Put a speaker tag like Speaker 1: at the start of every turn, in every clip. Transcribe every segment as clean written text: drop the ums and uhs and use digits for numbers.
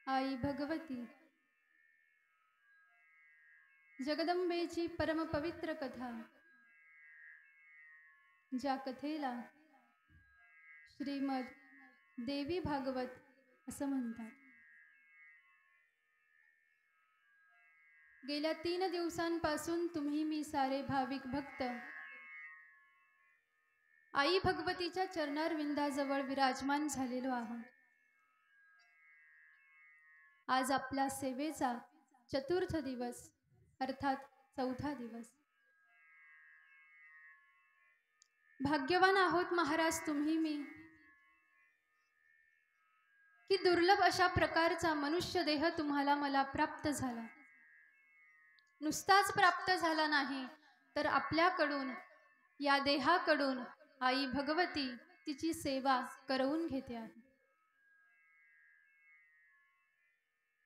Speaker 1: आई भगवती जगदंबेची परम पवित्र कथा, ज्या कथेला श्रीमद देवी भागवत असं म्हणतात. गेल्या 3 दिवसांपासून तुम्ही मी सारे भाविक भक्त आई भगवतीच्या चरणारविंदाजवळ विराजमान झालेलो आहोत. आज आपल्या सेवेचा चतुर्थ दिवस अर्थात चौथा दिवस. भाग्यवान आहोत महाराज तुम्ही मी की दुर्लभ अशा प्रकारचा मनुष्य देह तुम्हाला मला प्राप्त झाला. नुसताच प्राप्त झाला नाही तर आपल्याकडून या देहाकडून आई भगवती तिची सेवा करवून घेते आहे.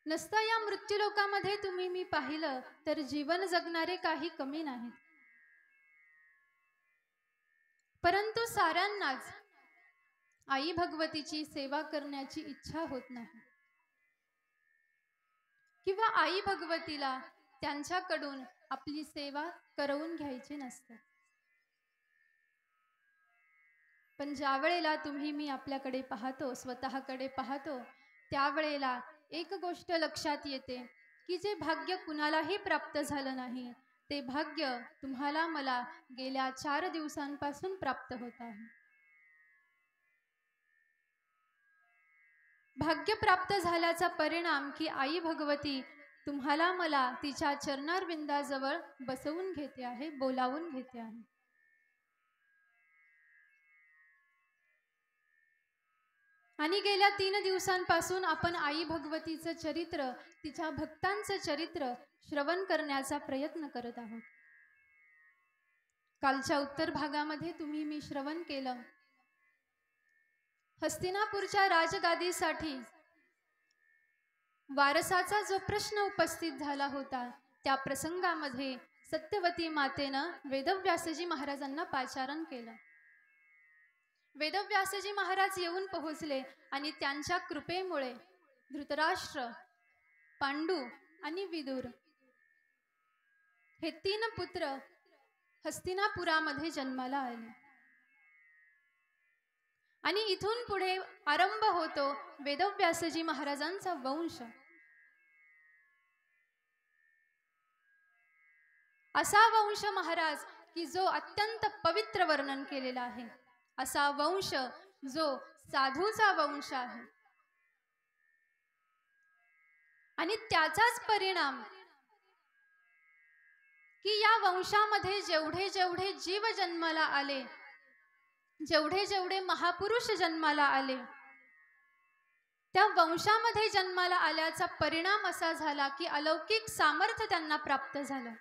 Speaker 1: नसता या मृत्यूलोकामध्ये तुम्ही मी पाहिलं तर जीवन जगणारे काही कमी नाहीत, परंतु साऱ्यांनाच आई भगवतीची सेवा करण्याची इच्छा होत नाही किंवा आई भगवतीला त्यांच्याकडून आपली सेवा करवून घ्यायची नसते. पण ज्या वेळेला तुम्ही मी आपल्याकडे पाहतो, स्वतःकडे पाहतो, त्यावेळेला एक गोष्ट लक्षात येते की जे भाग्य कुणालाही प्राप्त झालं नाही ते भाग्य तुम्हाला मला गेल्या 4 दिवसांपासून प्राप्त होत आहे. भाग्य प्राप्त झाल्याचा परिणाम की आई भगवती तुम्हाला मला तिच्या चरणारविंदाजवळ बसवून घेते आहे, बोलावून घेते आहे. आणि गेल्या 3 दिवसांपासून आपण आई भगवतीचं चरित्र, तिच्या भक्तांचं चरित्र श्रवण करण्याचा प्रयत्न करत आहोत. कालच्या उत्तर भागामध्ये तुम्ही मी श्रवण केलं. हस्तिनापूरच्या राजगादीसाठी वारसाचा जो प्रश्न उपस्थित झाला होता त्या प्रसंगामध्ये सत्यवती मातेनं वेदव्यासजी महाराजांना पाचारण केलं. वेदव्यासजी महाराज येऊन पोहोचले आणि त्यांच्या कृपेमुळे धृतराष्ट्र, पांडू आणि विदुर हे 3 पुत्र हस्तिनापुरामध्ये जन्माला आले. आणि इथून पुढे आरंभ होतो वेदव्यासजी महाराजांचा वंश. असा वंश महाराज की जो अत्यंत पवित्र वर्णन केलेला आहे, असा वंश जो साधूचा वंश आहे. आणि त्याचाच परिणाम की या वंशामध्ये जेवढे जेवढे जीव जन्माला आले, जेवढे जेवढे महापुरुष जन्माला आले, त्या वंशामध्ये जन्माला आल्याचा परिणाम असा झाला की अलौकिक सामर्थ्य त्यांना प्राप्त झालं.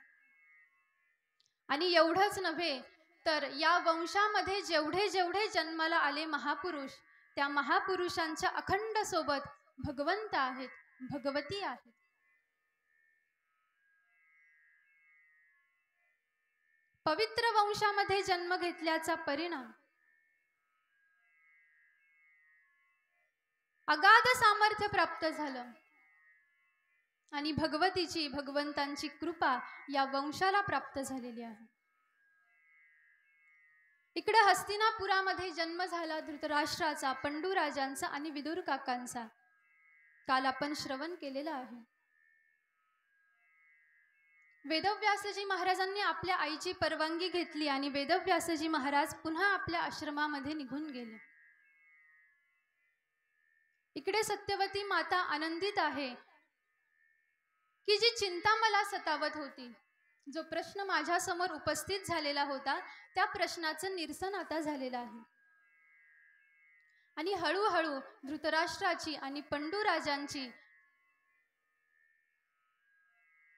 Speaker 1: आणि एवढंच नव्हे तर या वंशामध्ये जेवढे जेवढे जन्माला आले महापुरुष, त्या महापुरुषांच्या अखंड सोबत भगवंत आहेत, भगवती आहेत. पवित्र वंशामध्ये जन्म घेतल्याचा परिणाम अगाध सामर्थ्य प्राप्त झालं आणि भगवतीची, भगवंतांची कृपा या वंशाला प्राप्त झालेली आहे. इकडे हस्तिनापुरामध्ये जन्म झाला धृतराष्ट्राचा, पंडूराजांचा आणि विदुर काकांचा. काल आपण श्रवण केलेलं आहे. वेदव्यासजी महाराजांनी आपल्या आईची परवानगी घेतली आणि वेदव्यासजी महाराज पुन्हा आपल्या आश्रमामध्ये निघून गेले. इकडे सत्यवती माता आनंदित आहे की जी चिंता मला सतावत होती, जो प्रश्न माझ्या समोर उपस्थित झालेला होता, त्या प्रश्नाचं निरसन आता झालेलं आहे. आणि हळूहळू धृतराष्ट्राची आणि पंडूराजांची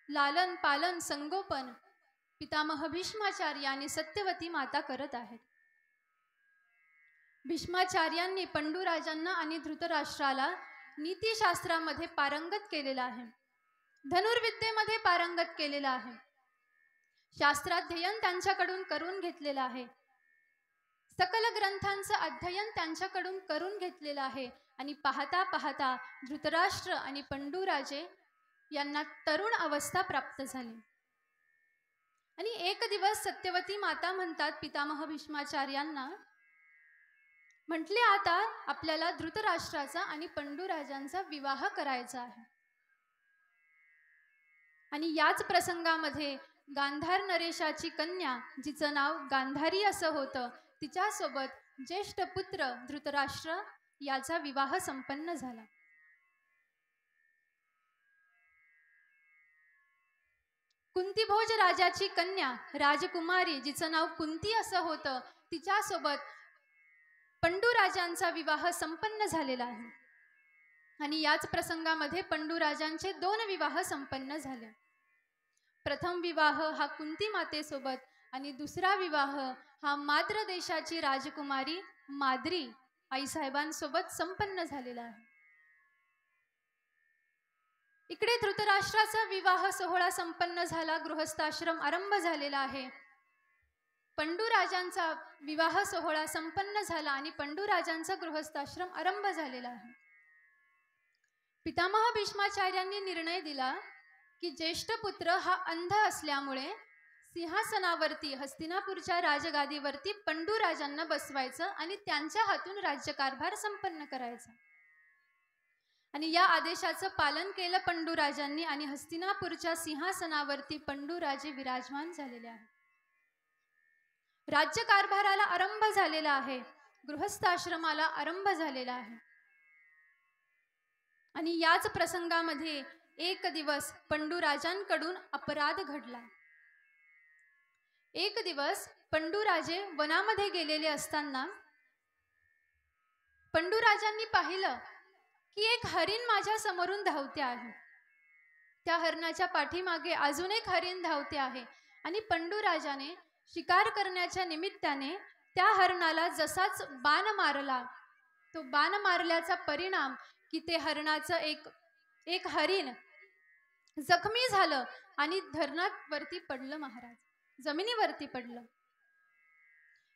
Speaker 1: लालन पालन संगोपन पितामह भीष्माचार्य आणि सत्यवती माता करत आहेत. भीष्माचार्यांनी पंडूराजांना आणि धृतराष्ट्राला नीतिशास्त्रामध्ये पारंगत केलेलं आहे, धनुर्विद्येमध्ये पारंगत केलेलं आहे, शास्त्राध्ययन त्यांच्याकडून करून घेतलेलं आहे, सकल ग्रंथांचं अध्ययन त्यांच्याकडून करून घेतलेलं आहे आणि पाहता पाहता धृतराष्ट्र आणि पंडूराजे यांना तरुण अवस्था प्राप्त झाली. आणि एक दिवस सत्यवती माता म्हणतात पितामह भीष्माचार्यांना, म्हटले आता आपल्याला धृतराष्ट्राचा आणि पंडूराजांचा विवाह करायचा आहे. आणि याच प्रसंगामध्ये गांधार नरेशाची कन्या, जिचं नाव गांधारी असं होतं, तिच्यासोबत ज्येष्ठ पुत्र धृतराष्ट्र याचा विवाह संपन्न झाला. कुंतीभोज राजाची कन्या राजकुमारी, जिचं नाव कुंती असं होतं, तिच्यासोबत पंडूराजांचा विवाह संपन्न झालेला आहे. आणि याच प्रसंगामध्ये पंडूराजांचे 2 विवाह संपन्न झाले. प्रथम विवाह हा कुंती मातेसोबत आणि दुसरा विवाह हा माद्र देशाची राजकुमारी माद्री आईसाहेबांसोबत संपन्न झालेला आहे. इकडे धृतराष्ट्राचा विवाह सोहळा संपन्न झाला, गृहस्थाश्रम आरंभ झालेला आहे. पंडूराजांचा विवाह सोहळा संपन्न झाला आणि पंडूराजांचा गृहस्थाश्रम आरंभ झालेला आहे. पितामह भीष्माचार्यांनी निर्णय दिला की ज्येष्ठ पुत्र हा अंध असल्यामुळे सिंहासनावरती हस्तिनापूरच्या राजगादीवरती पंडूराजांना बसवायचं आणि त्यांच्या हातून राज्यकारभार संपन्न करायचा. आणि या आदेशाचं पालन केलं पंडूराजांनी आणि हस्तिनापूरच्या सिंहासनावरती पंडूराजे विराजमान झालेले आहेत. राज्यकारभाराला आरंभ झालेला आहे, गृहस्थाश्रमाला आरंभ झालेला आहे. आणि याच प्रसंगामध्ये एक दिवस पंडूराजांकडून अपराध घडला. एक दिवस पंडूराजे वनामध्ये गेलेले असताना पंडूराजांनी पाहिलं की एक हरिण माझ्या समोरून धावते आहे. त्या हरणाच्या पाठीमागे अजून एक हरिण धावते आहे. आणि पंडूराजाने शिकार करण्याच्या निमित्ताने त्या हरणाला जसाच बाण मारला, तो बाण मारल्याचा परिणाम की ते हरणाचं एक हरिण जखमी झालं आणि धरणावरती पडलं, महाराज जमिनीवरती पडलं.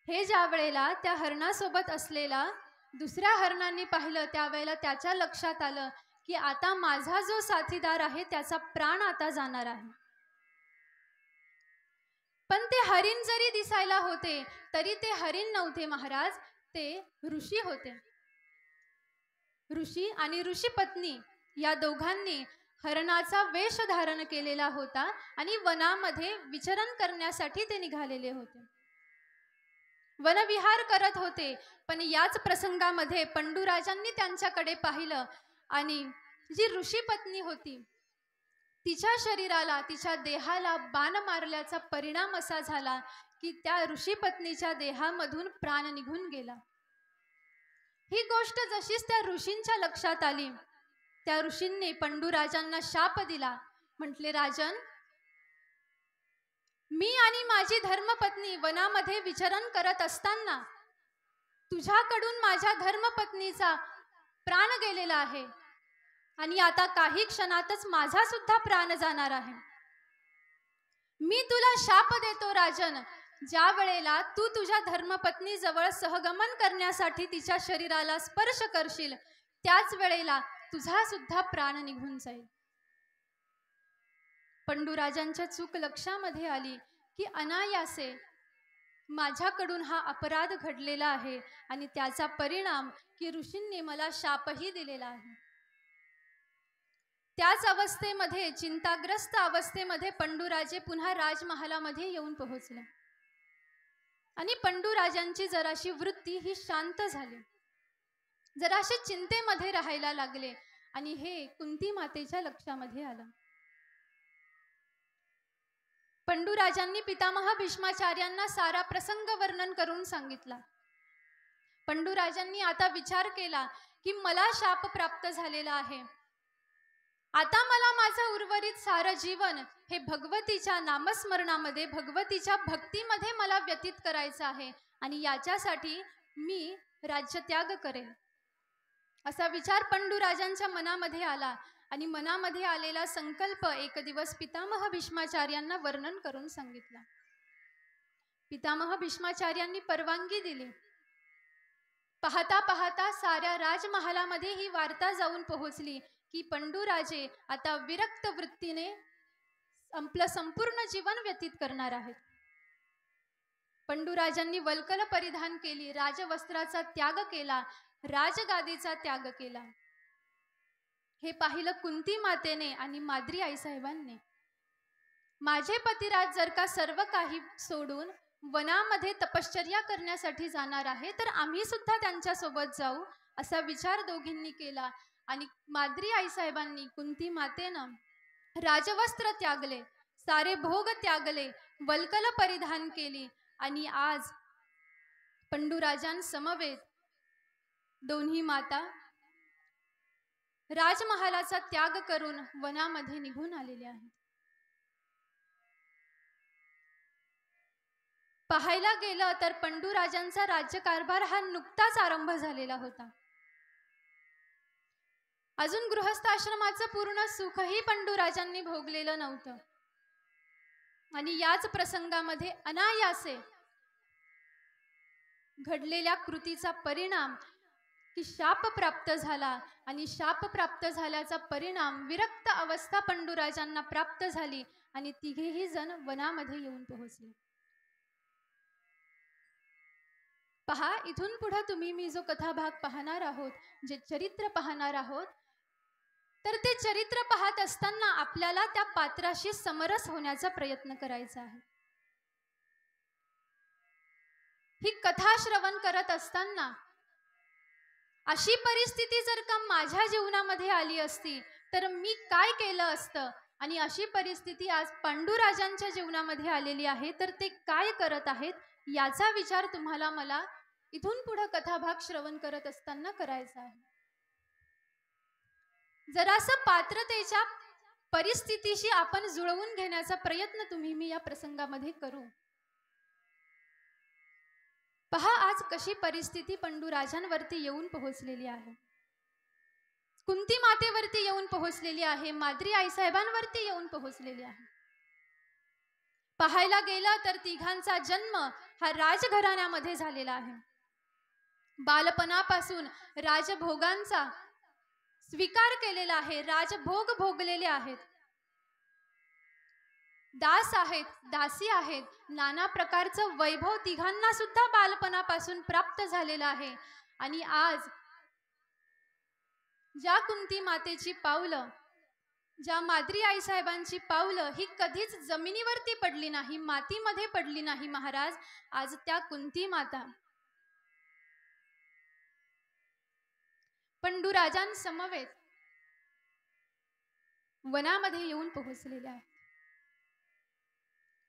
Speaker 1: हे ज्या वेळेला त्या हरणासोबत असलेला दुसऱ्या हरणांनी पाहिलं, त्यावेळेला त्याच्या लक्षात आलं की आता माझा जो साथीदार आहे त्याचा प्राण आता जाणार आहे. पण ते हरिण जरी दिसायला होते तरी ते हरिण नव्हते महाराज, ते ऋषी होते. ऋषी आणि ऋषी पत्नी या दोघांनी हरणाचा वेश धारण केलेला होता आणि वनामध्ये विचरण करण्यासाठी ते निघालेले होते, वनविहार करत होते. पण याच प्रसंगामध्ये पंडूराजांनी त्यांच्याकडे पाहिलं आणि जी ऋषी पत्नी होती तिच्या शरीराला, तिच्या देहाला बाण मारल्याचा परिणाम असा झाला की त्या ऋषी पत्नीच्या देहामधून प्राण निघून गेला. ही गोष्ट जशीच त्या ऋषींच्या लक्षात आली, त्या ऋषींनी पंडूराजांना शाप दिला. म्हटले, राजन, मी आणि माझी धर्मपत्नी वनामध्ये विचरण करत असताना तुझ्याकडून माझ्या धर्मपत्नीचा प्राण गेलेला आहे आणि आता काही क्षणातच माझा सुद्धा प्राण जाणार आहे. मी तुला शाप देतो राजन, ज्या वेळेला तू तुझ्या धर्मपत्नी जवळ सहगमन करण्यासाठी तिच्या शरीराला स्पर्श करशील त्याच वेळेला तुझा सुद्धा प्राण निघून जाईल. पंडूराजांच्या चूक लक्षामध्ये आली की अनायासे माझ्याकडून हा अपराध घडलेला आहे आणि त्याचा परिणाम की ऋषींनी मला शापही दिलेला आहे. त्याच अवस्थेमध्ये, चिंताग्रस्त अवस्थेमध्ये पंडूराजे पुन्हा राजमहालामध्ये येऊन पोहोचले आणि पंडूराजांची जराशी वृत्ती ही शांत झाली, जराशी चिंतेमध्ये राहायला लागले. आणि हे कुंती मातेच्या लक्षामध्ये आलं. पंडूराजांनी पितामह भीष्माचार्यांना सारा प्रसंग वर्णन करून सांगितला. पंडूराजांनी आता विचार केला की मला शाप प्राप्त झालेला आहे, आता मला माझं उर्वरित सारं जीवन हे भगवतीच्या नामस्मरणामध्ये, भगवतीच्या भक्तीमध्ये मला व्यतीत करायचं आहे आणि याच्यासाठी मी राज्यत्याग करेन, असा विचार पंडूराजांच्या मनामध्ये आला. आणि मनामध्ये आलेला संकल्प एक दिवस पितामह भीष्माचार्यांना वर्णन करून सांगितला. पितामह भीष्माचार्यांनी परवानगी दिली. पाहता पाहता साऱ्या राजमहालामध्ये ही वार्ता जाऊन पोहोचली की पंडूराजे आता विरक्त वृत्तीने आपलं संपूर्ण जीवन व्यतीत करणार आहेत. पंडूराजांनी वल्कल परिधान केली, राजवस्त्राचा त्याग केला, राजगादीचा त्याग केला. हे पाहिलं कुंती मातेने आणि माद्री आईसाहेबांनी. माझे पतिराज जर का सर्व काही सोडून वनामध्ये तपश्चर्या करण्यासाठी जाणार आहे तर आम्ही सुद्धा त्यांच्या सोबत जाऊ असा विचार दोघींनी केला. आणि माद्री आईसाहेबांनी कुंती मातेनं राजवस्त्र त्यागले, सारे भोग त्यागले, वल्कल परिधान केली आणि आज पंडूराजांसमवेत दोन्ही माता राजमहालाचा त्याग करून वनामध्ये निघून आलेल्या आहेत. पाहायला गेलं तर पंडूराजांचा राज्यकारभार हा नुकताच आरंभ झालेला होता. अजून गृहस्थ आश्रमाचं पूर्ण सुखही पंडूराजांनी भोगलेलं नव्हतं. आणि याच प्रसंगामध्ये अनायासे घडलेल्या कृतीचा परिणाम की शाप प्राप्त झाला आणि शाप प्राप्त झाल्याचा परिणाम विरक्त अवस्था पंडूराजांना प्राप्त झाली आणि तिघेही जण वनामध्ये येऊन पोहोचले. पहा, इथून पुढे तुम्ही मी जो कथाभाग पाहणार आहोत, जे चरित्र पाहणार आहोत, तर ते चरित्र पाहत असताना आपल्याला त्या पात्राशी समरस होण्याचा प्रयत्न करायचा आहे. ही कथा श्रवण करत असताना अशी परिस्थिती जर का माझ्या जीवनामध्ये आली असती तर मी काय केलं असतं, आणि अशी परिस्थिती आज पंडूराजांच्या जीवनामध्ये आलेली आहे तर ते काय करत आहेत याचा विचार तुम्हाला मला इथून पुढे कथाभाग श्रवण करत असताना करायचा आहे. जरासं पात्रतेच्या परिस्थितीशी आपण जुळवून घेण्याचा प्रयत्न तुम्ही मी या प्रसंगामध्ये करू. पहा, आज कशी परिस्थिती पंडूराजांवरती येऊन पोहोचलेली आहे, कुंती मातेवरती येऊन पोहोचलेली आहे, माद्री आईसाहेबांवरती येऊन पोहोचलेली आहे. पाहायला गेलं तर तिघांचा जन्म हा राजघराण्यामध्ये झालेला आहे. बालपणापासून राजभोगांचा स्वीकार केलेला आहे, राजभोग भोगलेले आहेत, दास आहेत, दासी आहेत, नाना प्रकारचं वैभव तिघांना सुद्धा बालपणापासून प्राप्त झालेलं आहे. आणि आज ज्या कुंती मातेची पावलं, ज्या माद्री आईसाहेबांची पावलं ही कधीच जमिनीवरती पडली नाही, मातीमध्ये पडली नाही महाराज, आज त्या कुंती माता पंडूराजांसमवेत वनामध्ये येऊन पोहोचलेल्या आहेत.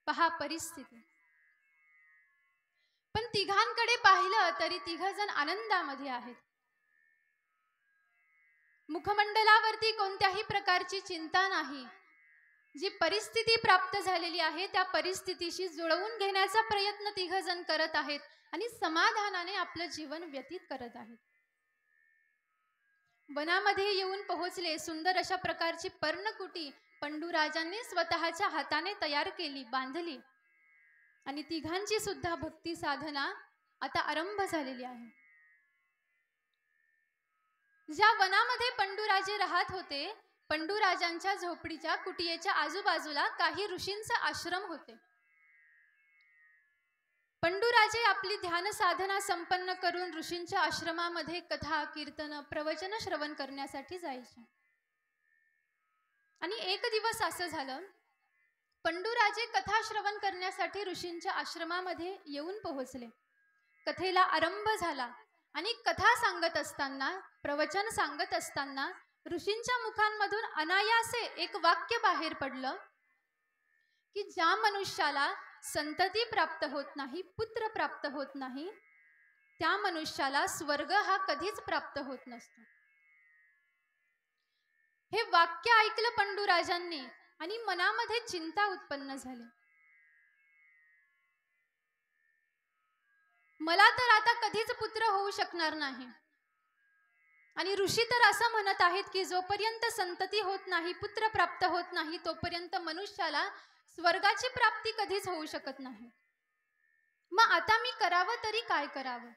Speaker 1: पहा परिस्थिती. पण तिघांकडे पाहिलं तरी तिघ जण आनंदामध्ये आहेत. मुखमंडलावरती कोणत्याही प्रकारची चिंता नाही. जी परिस्थिती प्राप्त झालेली आहे त्या परिस्थितीशी जुळवून घेण्याचा प्रयत्न तिघ जण करत आहेत आणि समाधानाने आपलं जीवन व्यतीत करत आहेत. वनामध्ये येऊन पोहोचले. सुंदर अशा प्रकारची पर्णकुटी पंडूराजांनी स्वतःच्या हाताने तयार केली, बांधली, आणि तिघांची सुद्धा भक्ती साधना आता आरंभ झालेली आहे. ज्या वनामध्ये पंडूराजे राहत होते, पंडूराजांच्या झोपडीच्या कुटियेच्या आजूबाजूला काही ऋषींचे आश्रम होते. पंडूराजे आपली ध्यान साधना संपन्न करून ऋषींच्या आश्रमामध्ये कथा, कीर्तन, प्रवचन श्रवण करण्यासाठी जायचे. आणि एक दिवस असं झालं, पंडूराजे कथा श्रवण करण्यासाठी ऋषींच्या आश्रमामध्ये येऊन पोहोचले. कथेला आरंभ झाला आणि कथा सांगत असताना, प्रवचन सांगत असताना ऋषींच्या मुखांमधून अनायासे एक वाक्य बाहेर पडलं की ज्या मनुष्याला संतती प्राप्त होत नाही, पुत्र प्राप्त होत नाही, त्या मनुष्याला स्वर्ग हा कधीच प्राप्त होत नसतो. हे वाक्य ऐकलं पंडूराजांनी आणि मनामध्ये चिंता उत्पन्न झाली. मला तर आता कधीच पुत्र होऊ शकणार नाही, आणि ऋषी तर असं म्हणत आहेत की जोपर्यंत संतती होत नाही, पुत्र प्राप्त होत नाही, तोपर्यंत मनुष्याला स्वर्गाची प्राप्ती कधीच होऊ शकत नाही. मग आता मी करावं तरी काय करावं?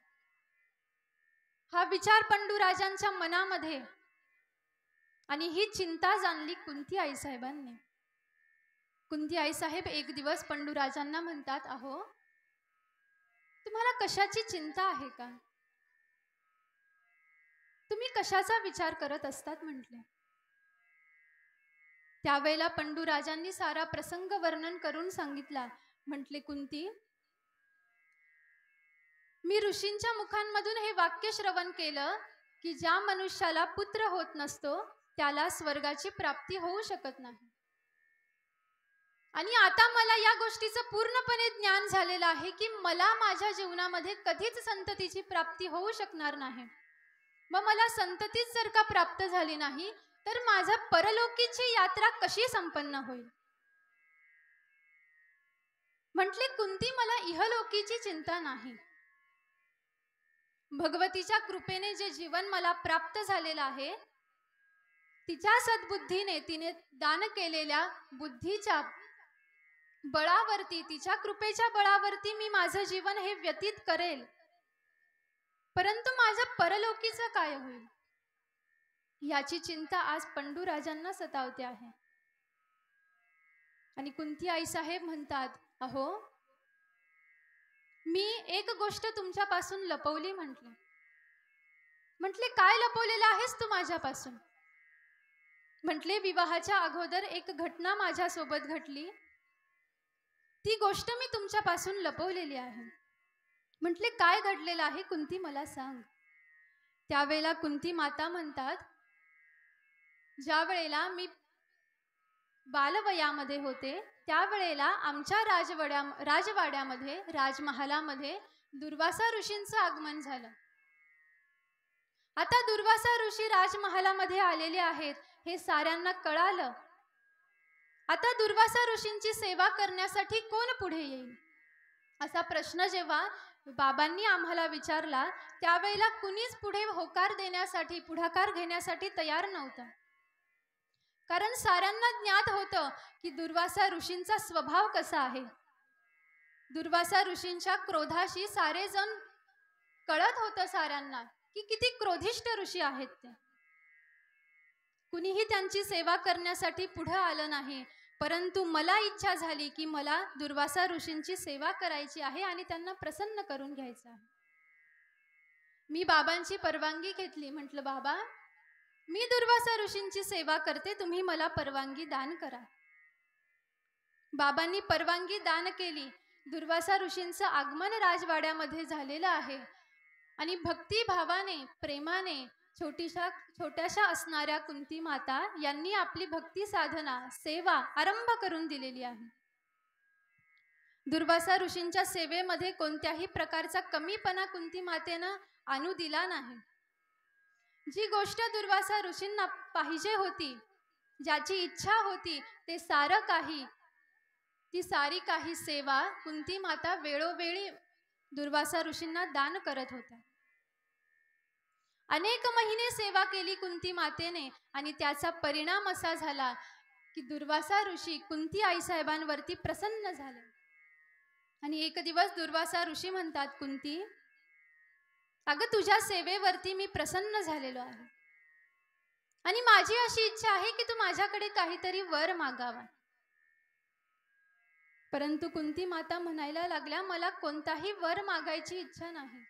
Speaker 1: हा विचार पंडूराजांच्या मनामध्ये आणि ही चिंता जाणली कुंती आईसाहेबांनी. कुंती आईसाहेब एक दिवस पंडूराजांना म्हणतात, अहो तुम्हाला कशाची चिंता आहे का? तुम्ही कशाचा विचार करत असतात म्हटले. त्यावेळेला पंडूराजांनी सारा प्रसंग वर्णन करून सांगितला. म्हटले, कुंती, मी ऋषींच्या मुखांमधून हे वाक्य श्रवण केलं की ज्या मनुष्याला पुत्र होत नसतो त्याला स्वर्गाची प्राप्ती होऊ शकत नाही. आणि आता मला या गोष्टीचं पूर्णपणे ज्ञान झालेलं आहे की मला माझ्या जीवनामध्ये कधीच संततीची प्राप्ती होऊ शकणार नाही. मग मला संततीच जर का प्राप्त झाली नाही तर माझा परलोकीची यात्रा कशी संपन्न होईल? म्हटले, कुंती, मला इहलोकीची चिंता नाही. भगवतीच्या कृपेने जे जीवन मला प्राप्त झालेलं आहे, तिच्या सद्बुद्धीने तिने दान केलेल्या बुद्धीच्या बळावरती, तिच्या कृपेच्या बळावरती मी माझं जीवन हे व्यतीत करेल. परंतु माझ्या परलोकीचं काय होईल याची चिंता आज पंडूराजांना सतावते आहे. आणि कुंती आईसाहेब म्हणतात, अहो मी एक गोष्ट तुमच्यापासून लपवली. म्हटले, काय लपवलेलं आहेस तू माझ्यापासून? म्हटले, विवाहाच्या अगोदर एक घटना माझ्यासोबत घडली, ती गोष्ट मी तुमच्यापासून लपवलेली आहे. म्हटले, काय घडलेलं आहे कुंती, मला सांग. त्यावेळेला कुंती माता म्हणतात, ज्या वेळेला मी बालवयामध्ये होते त्यावेळेला आमच्या राजवाड्यामध्ये, राजमहालामध्ये दुर्वासा ऋषींचं आगमन झालं. आता दुर्वासा ऋषी राजमहालामध्ये आलेले आहेत हे साऱ्यांना कळालं. आता दुर्वासा ऋषींची सेवा करण्यासाठी कोण पुढे येईल असा प्रश्न जेव्हा बाबांनी आम्हाला विचारला त्यावेळेला कुणीच पुढे होकार देण्यासाठी, पुढाकार घेण्यासाठी तयार नव्हतं. कारण साऱ्यांना ज्ञात होतं की दुर्वासा ऋषींचा स्वभाव कसा आहे. दुर्वासा ऋषींच्या क्रोधाशी सारे जण कळत होतं साऱ्यांना की किती क्रोधिष्ठ ऋषी आहेत ते. कुणीही त्यांची सेवा करण्यासाठी पुढे आलं नाही. परंतु मला इच्छा झाली की मला दुर्वासा ऋषींची सेवा करायची आहे आणि त्यांना प्रसन्न करून घ्यायचं आहे. मी बाबांची परवानगी घेतली. म्हटलं, बाबा मी दुर्वासा ऋषींची सेवा करते, तुम्ही मला परवानगी दान करा. बाबांनी परवानगी दान केली. दुर्वासा ऋषींचं आगमन राजवाड्यामध्ये झालेलं आहे आणि भक्तिभावाने, प्रेमाने छोट्याशा असणाऱ्या कुंती माता यांनी आपली भक्ती साधना, सेवा आरंभ करून दिलेली आहे. दुर्वासा ऋषींच्या सेवेमध्ये कोणत्याही प्रकारचा कमीपणा कुंती मातेनं आणू दिला नाही. जी गोष्ट दुर्वासा ऋषींना पाहिजे होती, ज्याची इच्छा होती, ते सारं काही, ती सारी काही सेवा कुंती माता वेळोवेळी दुर्वासा ऋषींना दान करत होत्या. अनेक महिने सेवा केली कुंती मातेने आणि त्याचा परिणाम असा झाला की दुर्वासा ऋषी कुंती आईसाहेबांवरती प्रसन्न झाले. आणि एक दिवस दुर्वासा ऋषी म्हणतात, कुंती, अगं तुझ्या सेवेवरती मी प्रसन्न झालेलो आहे आणि माझी अशी इच्छा आहे की तू माझ्याकडे काहीतरी वर मागावा. परंतु कुंती माता म्हणायला लागल्या, मला कोणताही वर मागायची इच्छा नाही.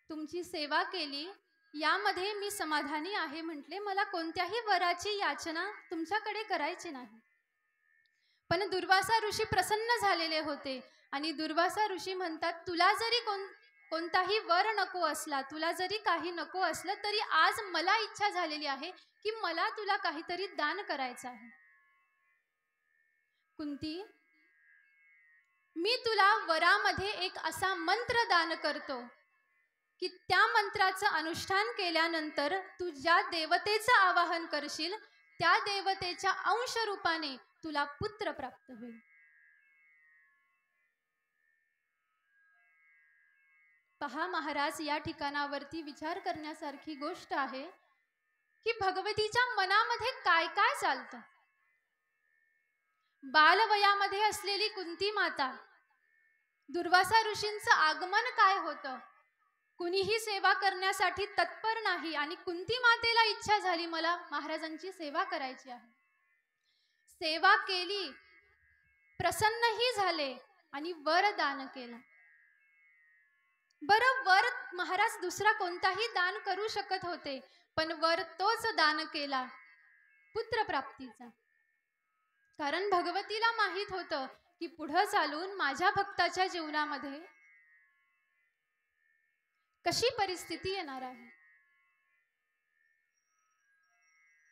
Speaker 1: तुमची सेवा केली यामध्ये मी समाधानी आहे. म्हटले, मला कोणत्याही वराची याचना तुमच्याकडे करायची नाही. पण दुर्वासा ऋषी प्रसन्न झालेले होते आणि दुर्वासा ऋषी म्हणतात, तुला जरी कोणताही वर नको असला, तुला जरी काही नको असलं तरी आज मला इच्छा झालेली आहे की मला तुला काहीतरी दान करायचं आहे. कुंती, मी तुला वरामध्ये एक असा मंत्र दान करतो की त्या मंत्राचं अनुष्ठान केल्यानंतर तू ज्या देवतेचं आवाहन करशील त्या देवतेच्या अंश रूपाने तुला पुत्र प्राप्त होईल. पहा महाराज, या ठिकाणावरती विचार करण्यासारखी गोष्ट आहे की भगवतीच्या मनामध्ये काय काय चालतं. बालवयामध्ये असलेली कुंती माता, दुर्वासा ऋषींचं आगमन काय होतं, कुणीही सेवा करण्यासाठी तत्पर नाही आणि कुंती मातेला इच्छा झाली मला महाराजांची सेवा करायची आहे. सेवा केली, प्रसन्नही झाले आणि वरदान केलं. बरं, वर महाराज दुसरा कोणताही दान करू शकत होते, पण वर तोच दान केला पुत्रप्राप्तीचा. कारण भगवतीला माहित होतं की पुढे चालून माझ्या भक्ताच्या जीवनामध्ये कशी परिस्थिती येणार आहे.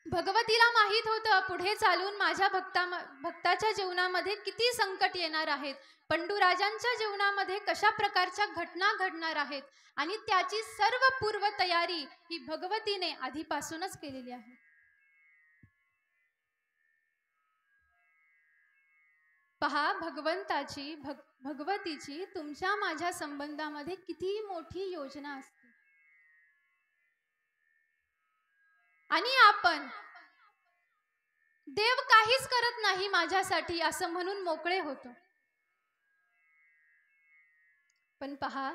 Speaker 1: भगवतीला माहित होतं पुढे चालून माझ्या भक्ताच्या जीवनामध्ये किती संकट येणार आहेत, पंडुराजांच्या जीवनामध्ये कशा प्रकारच्या घटना घडणार आहेत, आणि त्याची सर्व पूर्व तयारी ही भगवतीने आधीपासूनच केलेली आहे. पहा, भगवतीची तुमच्या माझ्या संबंधामध्ये किती मोठी योजना असते. आणि आपण देव काहीच करत नाही माझ्यासाठी असं म्हणून मोकळे होतो. पण पहा,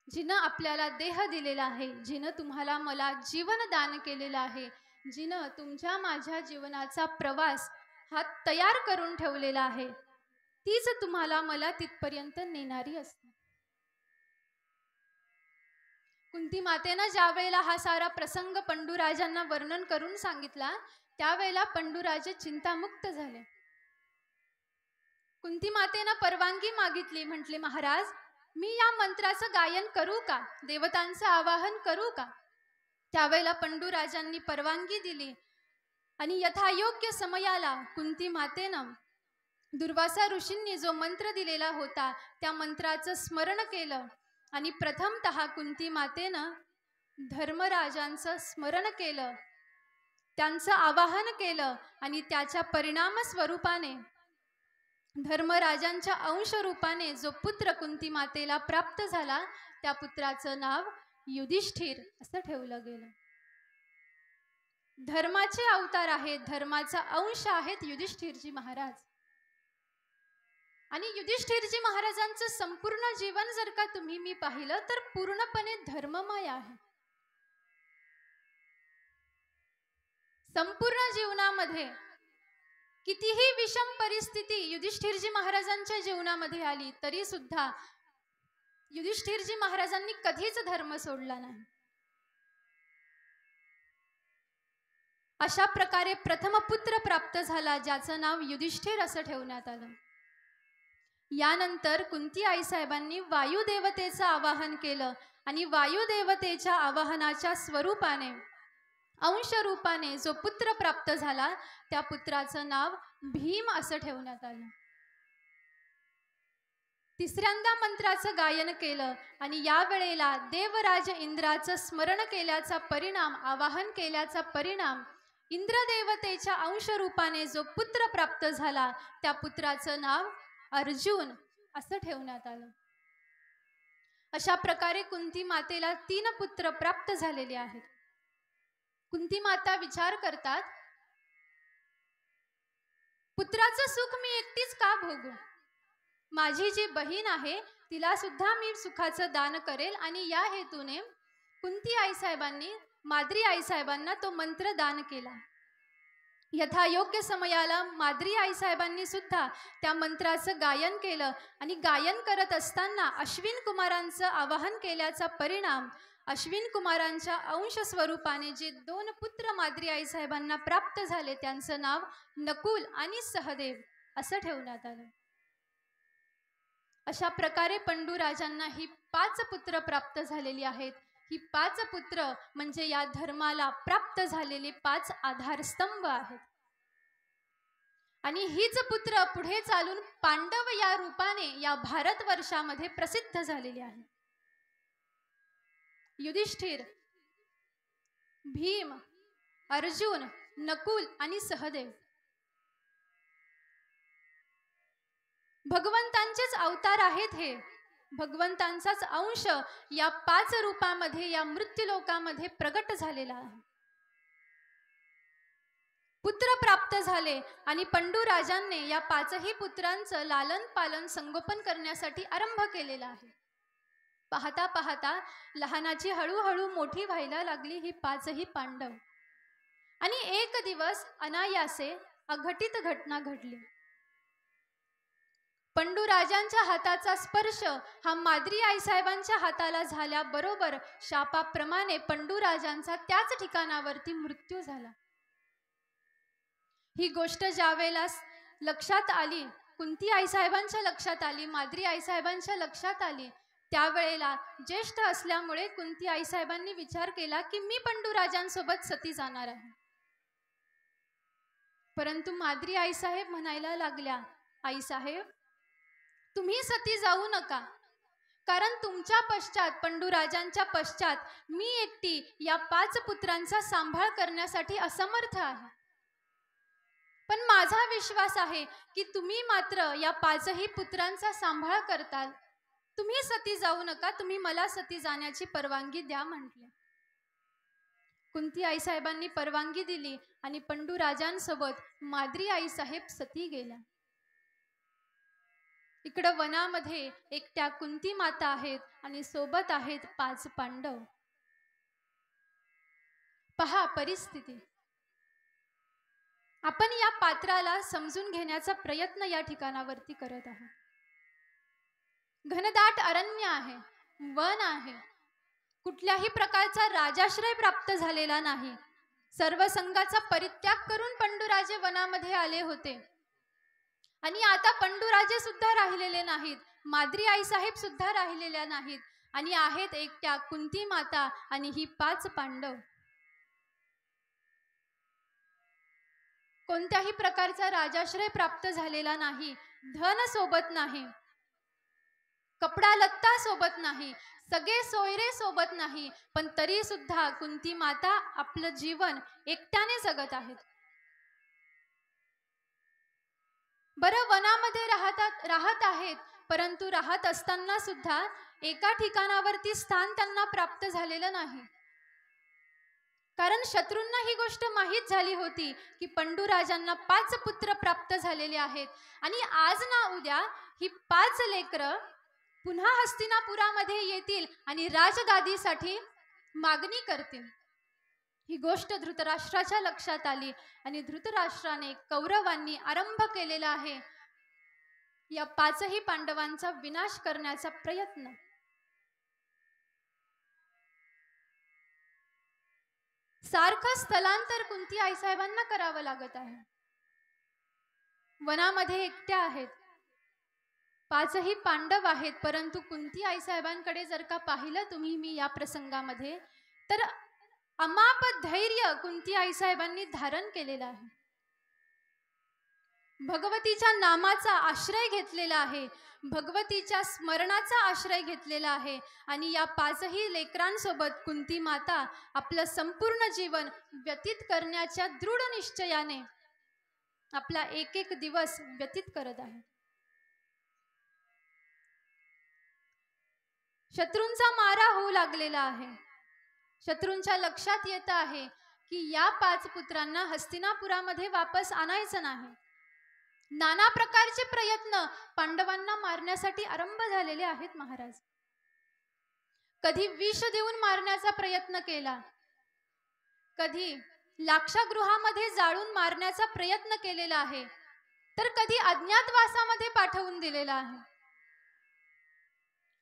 Speaker 1: जिनं आपल्याला देह दिलेला आहे, जिनं तुम्हाला मला जीवन दान केलेलं आहे, जिनं तुमच्या माझ्या जीवनाचा प्रवास हा तयार करून ठेवलेला आहे, तीच तुम्हाला मला तिथपर्यंत नेणारी असते. कुंती मातेनं ज्या वेळेला हा सारा प्रसंग पंडुराजांना वर्णन करून सांगितला, त्यावेळेला पंडुराजे चिंतामुक्त झाले. कुंती मातेनं परवानगी मागितली, म्हटले महाराज मी या मंत्राचं गायन करू का, देवतांचं आवाहन करू का. त्यावेळेला पंडुराजांनी परवानगी दिली आणि यथायोग्य समयाला कुंती मातेनं दुर्वासा ऋषींनी जो मंत्र दिलेला होता त्या मंत्राचं स्मरण केलं आणि प्रथमतः कुंती मातेनं धर्मराजांचं स्मरण केलं, त्यांचं आवाहन केलं आणि त्याच्या परिणाम स्वरूपाने धर्मराजांच्या अंश रूपाने जो पुत्र कुंती मातेला प्राप्त झाला त्या पुत्राचं नाव युधिष्ठिर असं ठेवलं गेलं. धर्माचे अवतार आहेत, धर्माचा अंश आहेत युधिष्ठिरजी महाराज. आणि युधिष्ठिरजी महाराजांचं संपूर्ण जीवन जर का तुम्ही मी पाहिलं तर पूर्णपणे धर्ममय आहे. संपूर्ण जीवनामध्ये कितीही विषम परिस्थिती युधिष्ठिरजी महाराजांच्या जीवनामध्ये आली तरी सुद्धा युधिष्ठिरजी महाराजांनी कधीच धर्म सोडला नाही. अशा प्रकारे प्रथम पुत्र प्राप्त झाला ज्याचं नाव युधिष्ठिर असं ठेवण्यात आलं. यानंतर कुंती आईसाहेबांनी वायुदेवतेचं आवाहन केलं आणि वायुदेवतेच्या आवाहनाच्या स्वरूपाने अंश रूपाने जो पुत्र प्राप्त झाला त्या पुत्राचं नाव भीम असं ठेवण्यात आलं. तिसऱ्यांदा मंत्राचं गायन केलं आणि या वेळेला देवराज इंद्राचं स्मरण केल्याचा परिणाम, आवाहन केल्याचा परिणाम इंद्रदेवतेच्या अंश रूपाने जो पुत्र प्राप्त झाला त्या पुत्राचं नाव अर्जुन असं ठेवण्यात आलं. अशा प्रकारे कुंती मातेला 3 पुत्र प्राप्त झालेले आहेत. कुंती माता विचार करतात, पुत्राचं सुख मी एकटीच का भोगू, माझी जी बहीण आहे तिला सुद्धा मी सुखाचं दान करेल. आणि या हेतूने कुंती आईसाहेबांनी माद्री आईसाहेबांना तो मंत्र दान केला. यथायोग्य समयाला माद्री आईसाहेबांनी सुद्धा त्या मंत्राचं गायन केलं आणि गायन करत असताना अश्विन कुमारांचं आवाहन केल्याचा परिणाम अश्विन कुमारांच्या अंश स्वरूपाने जे 2 पुत्र माद्री आईसाहेबांना प्राप्त झाले त्यांचं नाव नकुल आणि सहदेव असं ठेवण्यात आलं. अशा प्रकारे पंडुराजांना ही 5 पुत्र प्राप्त झालेली आहेत. ही 5 पुत्र म्हणजे या धर्माला प्राप्त झालेले 5 आधारस्तंभ आहेत. आणि हीच पुत्र पुढे चालून पांडव या रूपाने या भारतवर्षामध्ये प्रसिद्ध झालेले आहेत. युधिष्ठिर, भीम, अर्जुन, नकुल आणि सहदेव भगवंतांचेच अवतार आहेत. हे भगवंतांचाच अंश या 5 रूपामध्ये या मृत्यूलोकामध्ये प्रगट झालेला आहे. पुत्र प्राप्त झाले आणि पंडुराजांनी या 5ही पुत्रांचं लालन पालन संगोपन करण्यासाठी आरंभ केलेला आहे. पाहता पाहता लहानाची हळूहळू मोठी व्हायला लागली ही पाचही पांडव. आणि एक दिवस अनायासे अघटित घटना घडली. पंडूराजांच्या हाताचा स्पर्श हा माद्री आईसाहेबांच्या हाताला झाल्याबरोबर शापाप्रमाणे पंडूराजांचा त्याच ठिकाणावरती मृत्यू झाला. ही गोष्ट ज्यावेळेला लक्षात आली, कुंती आईसाहेबांच्या लक्षात आली, माद्री आईसाहेबांच्या लक्षात आली, त्यावेळेला ज्येष्ठ असल्यामुळे कुंती आईसाहेबांनी विचार केला की मी पंडूराजांसोबत सती जाणार आहे. परंतु माद्री आईसाहेब म्हणायला लागल्या, आईसाहेब तुम्ही सती जाऊ नका, कारण तुमच्या पश्चात, पंडूराजांच्या पश्चात मी एकटी या 5 पुत्रांचा सांभाळ करण्यासाठी असमर्थ आहे. पण माझा विश्वास आहे की तुम्ही मात्र या 5ही पुत्रांचा सांभाळ करताल. तुम्ही सती जाऊ नका, तुम्ही मला सती जाण्याची परवानगी द्या म्हटले. कुंती आईसाहेबांनी परवानगी दिली आणि पंडूराजांसोबत माद्री आईसाहेब सती गेल्या. इकडं वनामध्ये एकट्या कुंती माता आहेत आणि सोबत आहेत 5 पांडव. पहा परिस्थिती. आपण या पात्राला समजून घेण्याचा प्रयत्न या ठिकाणावरती करत आहोत. घनदाट अरण्य आहे, वन आहे, कुठल्याही प्रकारचा राजाश्रय प्राप्त झालेला नाही. सर्व संघाचा परित्याग करून पंडूराजे वनामध्ये आले होते. आणि आता पंडूराजे सुद्धा राहिलेले नाहीत, माद्री आईसाहेब सुद्धा राहिलेल्या नाहीत, आणि आहेत एकट्या कुंती माता आणि ही 5 पांडव. कोणत्याही प्रकारचा राजाश्रय प्राप्त झालेला नाही, धन सोबत नाही, कपडा लत्ता सोबत नाही, सगळे सोयरे सोबत नाही, पण तरी सुद्धा कुंती माता आपलं जीवन एकट्याने जगत आहेत. बरं, वनामध्ये राहत आहेत, परंतु राहत असताना सुद्धा एका ठिकाणावरती स्थान त्यांना प्राप्त झालेलं नाही. कारण शत्रूंना ही गोष्ट माहीत झाली होती की पंडूराजांना 5 पुत्र प्राप्त झालेले आहेत आणि आज ना उद्या ही 5 लेकरं पुन्हा हस्तिनापुरामध्ये येतील आणि राजगादीसाठी मागणी करतील. ही गोष्ट धृतराष्ट्राच्या लक्षात आली आणि धृतराष्ट्राने कौरवांनी आरंभ केलेला आहे या 5ही पांडवांचा विनाश करण्याचा प्रयत्न. सारखं स्थलांतर कुंती आईसाहेबांना करावं लागत आहे. वनामध्ये एकट्या आहेत, 5ही पांडव आहेत, परंतु कुंती आईसाहेबांकडे जर का पाहिलं तुम्ही मी या प्रसंगामध्ये, तर अमाप धैर्य कुंती आईसाहेबांनी धारण केलेलं आहे. भगवतीच्या नामाचा आश्रय घेतलेला आहे, भगवतीच्या स्मरणाचा आश्रय घेतलेला आहे आणि या 5ही लेकरांसोबत कुंती माता आपलं संपूर्ण जीवन व्यतीत करण्याच्या दृढ निश्चयाने आपला एक एक दिवस व्यतीत करत आहे. शत्रूंचा मारा होऊ लागलेला आहे. शत्रूंच्या लक्षात येत आहे की या 5 पुत्रांना हस्तिनापुरामध्ये वापस आणायचं नाही. नाना प्रकारचे प्रयत्न पांडवांना मारण्यासाठी आरंभ झालेले आहेत महाराज. कधी विष देऊन मारण्याचा प्रयत्न केला, कधी लाक्षागृहामध्ये जाळून मारण्याचा प्रयत्न केलेला आहे, तर कधी अज्ञातवासामध्ये पाठवून दिलेला आहे.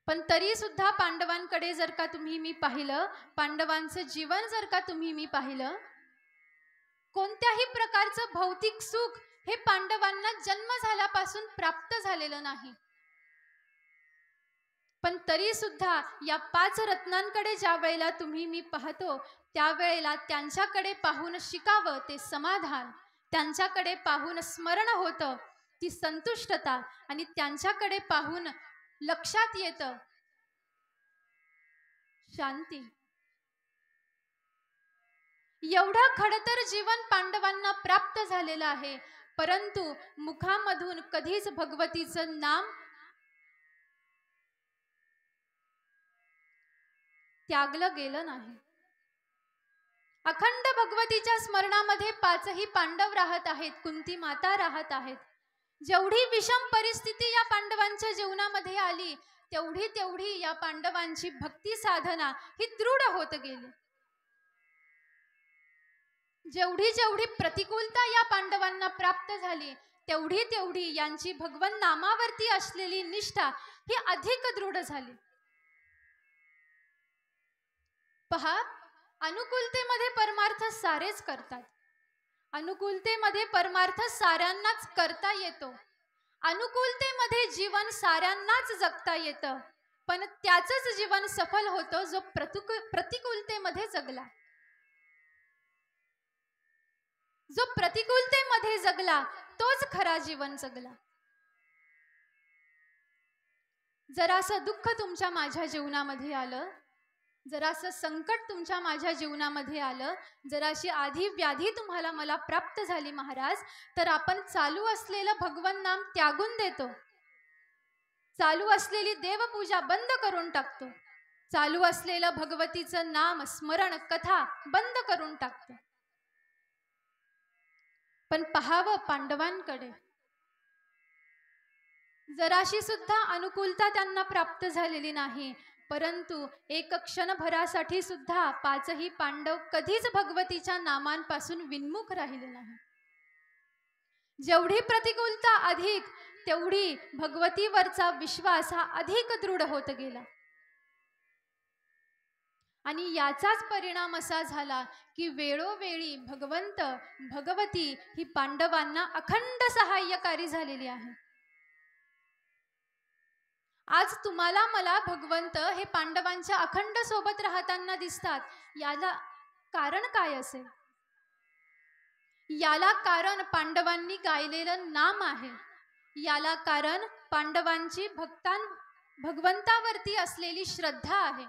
Speaker 1: पण तरी सुद्धा पांडवांकडे जर का तुम्ही मी पाहिलं, पांडवांचं जीवन जर का तुम्ही मी पाहिलं, कोणत्याही प्रकारचं भौतिक सुख हे पांडवांना जन्म झाल्यापासून प्राप्त झालेलं नाही. पण तरी सुद्धा या 5 रत्नांकडे ज्या वेळेला तुम्ही मी पाहतो, त्यावेळेला त्यांच्याकडे पाहून शिकावं ते समाधान, त्यांच्याकडे पाहून स्मरण होतं ती संतुष्टता आणि त्यांच्याकडे पाहून लक्षात येतं शांती. एवढं खडतर जीवन पांडवांना प्राप्त झालेलं आहे, परंतु मुखामधून कधीच भगवतीचं नाम त्यागलं गेलं नाही. अखंड भगवतीच्या स्मरणामध्ये 5ही पांडव राहत आहेत, कुंती माता राहत आहेत. जेवढी विषम परिस्थिती या पांडवांच्या जीवनामध्ये आली, तेवढी तेवढी या पांडवांची भक्ती साधना ही दृढ होत गेली. जेवढी जेवढी प्रतिकूलता या पांडवांना प्राप्त झाली तेवढी तेवढी यांची भगवन नामावरती असलेली निष्ठा ही अधिक दृढ झाली. पहा, अनुकूलतेमध्ये परमार्थ सारेच करतात. अनुकूलतेमध्ये परमार्थ साऱ्यांनाच करता येतो. अनुकूलतेमध्ये जीवन साऱ्यांनाच जगता येतं. पण त्याचंच जीवन सफल होतं जो प्रतिकूलतेमध्ये जगला. जो प्रतिकूलतेमध्ये जगला तोच खरा जीवन जगला. जरासं दुःख तुमच्या माझ्या जीवनामध्ये आलं, जरासं संकट तुमच्या माझ्या जीवनामध्ये आलं, जराशी आधी व्याधी तुम्हाला मला प्राप्त झाली महाराज, तर आपण चालू असलेलं भगवन नाम त्यागून देतो. चालू असलेली देवपूजा बंद करून टाकतो. चालू असलेलं भगवतीचं नाम स्मरण कथा बंद करून टाकतो. पण पहावं पांडवांकडे. जराशी सुद्धा अनुकूलता त्यांना प्राप्त झालेली नाही, परंतु एक क्षणभरासाठी सुद्धा पाचही पांडव कधीच भगवतीच्या नामांपासून विन्मुख राहिले नाही. जेवढी प्रतिकूलता अधिक तेवढी भगवतीवरचा विश्वास हा अधिक दृढ होत गेला. आणि याचाच परिणाम असा झाला की वेळोवेळी भगवंत भगवती ही पांडवांना अखंड सहाय्यकारी झालेली आहे. आज तुम्हाला मला भगवंत हे पांडवांच्या अखंड सोबत राहताना दिसतात. याला कारण काय असेल? याला कारण पांडवांनी गायलेलं नाम आहे. याला कारण पांडवांची भगवंतावरती असलेली श्रद्धा आहे.